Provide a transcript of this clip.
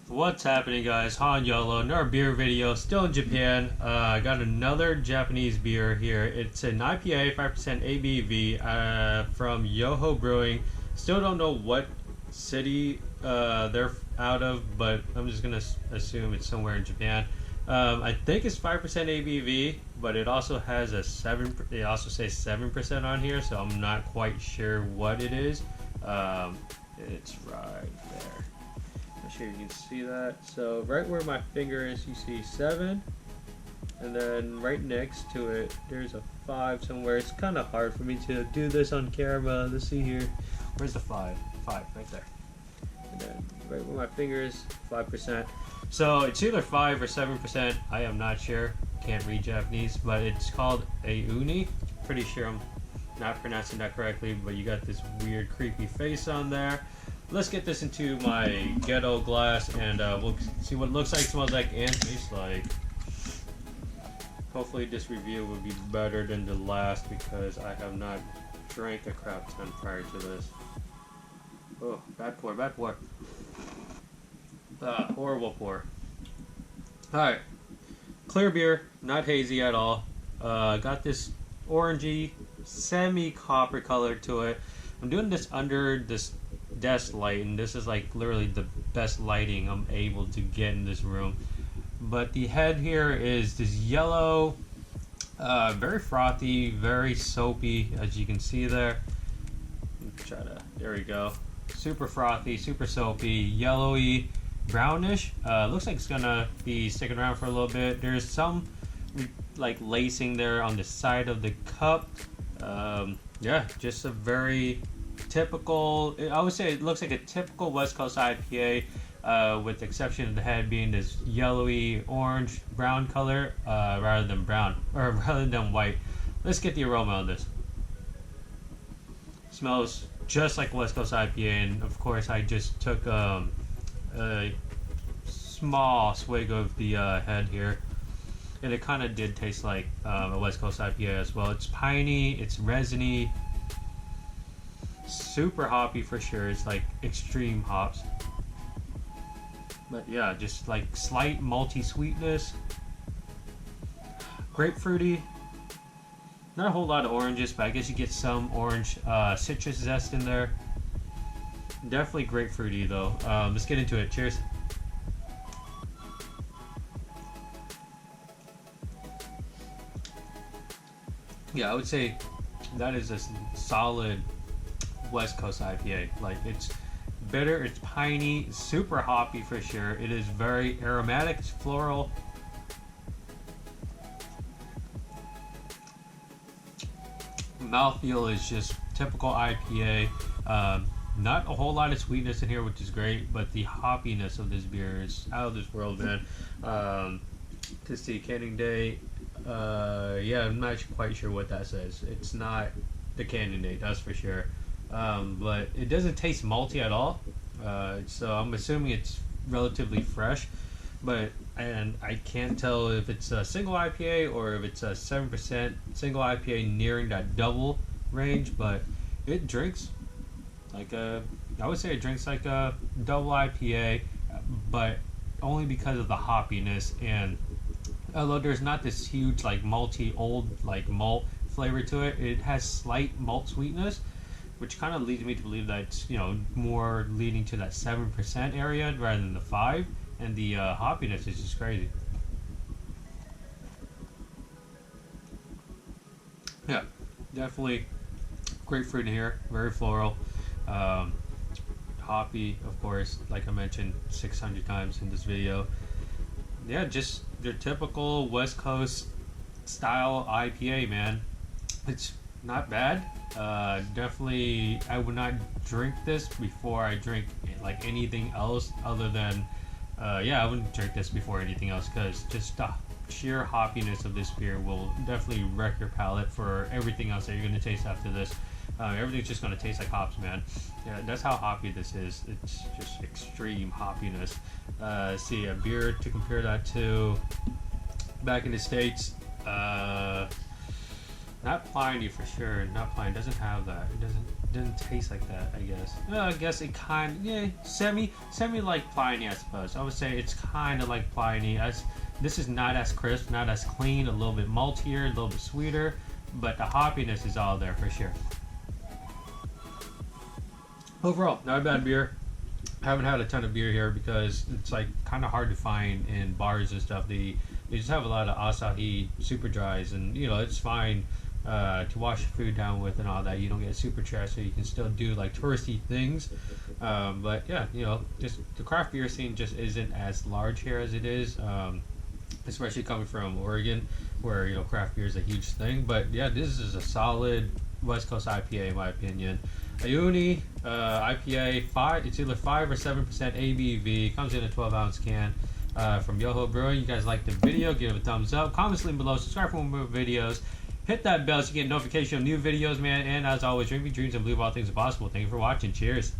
What's happening, guys? Han Yolo, another beer video, still in Japan. I got another Japanese beer here. It's an IPA, 5% ABV from Yoho Brewing. Still don't know what city they're out of, but I'm just gonna assume it's somewhere in Japan. I think it's 5% ABV, but it also has a 7. It also says 7% on here, so I'm not quite sure what it is. It's right there. I'm sure you can see that. So right where my finger is, you see 7, and then right next to it, there's a 5 somewhere. It's kind of hard for me to do this on camera. Let's see here. Where's the 5? 5 right there. And then right where my finger is, 5%. So it's either 5 or 7%. I am not sure. Can't read Japanese, but it's called Aooni. Pretty sure I'm not pronouncing that correctly, but you got this weird, creepy face on there. Let's get this into my ghetto glass and we'll see what it looks like, smells like, and tastes like. Hopefully this review will be better than the last because I have not drank a crap ton prior to this. Oh, bad pour, bad pour. Horrible pour. Alright, clear beer, not hazy at all. Got this orangey, semi-copper color to it. I'm doing this under this desk light, and this is like literally the best lighting I'm able to get in this room. But the head here is this yellow, very frothy, very soapy, as you can see there. There we go. Super frothy, super soapy, yellowy, brownish. Looks like it's gonna be sticking around for a little bit. There's some like lacing there on the side of the cup. Yeah, just a very typical, I would say it looks like a typical West Coast IPA, with the exception of the head being this yellowy orange brown color, rather than white. Let's get the aroma on this. Smells just like West Coast IPA, and of course I just took a small swig of the head here, and it kind of did taste like a West Coast IPA as well. It's piney, it's resiny, super hoppy for sure. It's like extreme hops, but yeah, just like slight malty sweetness, grapefruity. Not a whole lot of oranges, but I guess you get some orange citrus zest in there. Definitely grapefruity though. Let's get into it. Cheers. Yeah, I would say that is a solid West Coast IPA. Like, it's bitter, it's piney, super hoppy for sure. It is very aromatic, it's floral. Mouthfeel is just typical IPA. Not a whole lot of sweetness in here, which is great, but the hoppiness of this beer is out of this world, man. To see canning day, yeah, I'm not quite sure what that says. It's not the canning day, that's for sure. But it doesn't taste malty at all, so I'm assuming it's relatively fresh. And I can't tell if it's a single IPA or if it's a 7% single IPA nearing that double range, but it drinks like I would say it drinks like a double IPA, but only because of the hoppiness. And although there's not this huge like malty old like malt flavor to it, it has slight malt sweetness, which kind of leads me to believe that it's, you know, more leading to that 7% area rather than the 5%. And the hoppiness is just crazy. Yeah, definitely grapefruit in here, very floral. Hoppy, of course, like I mentioned 600 times in this video. Yeah, just your typical West Coast style IPA, man. It's not bad. Definitely, I would not drink this before I drink like anything else other than yeah, I wouldn't drink this before anything else, because just the sheer hoppiness of this beer will definitely wreck your palate for everything else that you're going to taste after this. Everything's just going to taste like hops, man. Yeah, that's how hoppy this is. It's just extreme hoppiness. See, a beer to compare that to back in the States, Not Pliny for sure. Not Pliny. Doesn't have that. It doesn't taste like that. I guess. I guess it semi like Pliny. I suppose. I would say it's kind of like Pliny. As this is not as crisp, not as clean. A little bit maltier, a little bit sweeter, but the hoppiness is all there for sure. Overall, not a bad beer. I haven't had a ton of beer here because it's like kind of hard to find in bars and stuff. They just have a lot of Asahi super dries, and you know it's fine to wash your food down with and all that. You don't get super trash, so you can still do like touristy things. But yeah, you know, just the craft beer scene just isn't as large here as it is, especially coming from Oregon, where you know craft beer is a huge thing. But yeah, this is a solid West Coast IPA in my opinion. Aooni IPA, it's either 5 or 7% ABV. Comes in a 12-ounce can from Yoho Brewing. You guys like the video? Give it a thumbs up. Comments link below. Subscribe for more videos. Hit that bell so you get notification of new videos, man. And as always, drink your dreams and believe all things are possible. Thank you for watching. Cheers.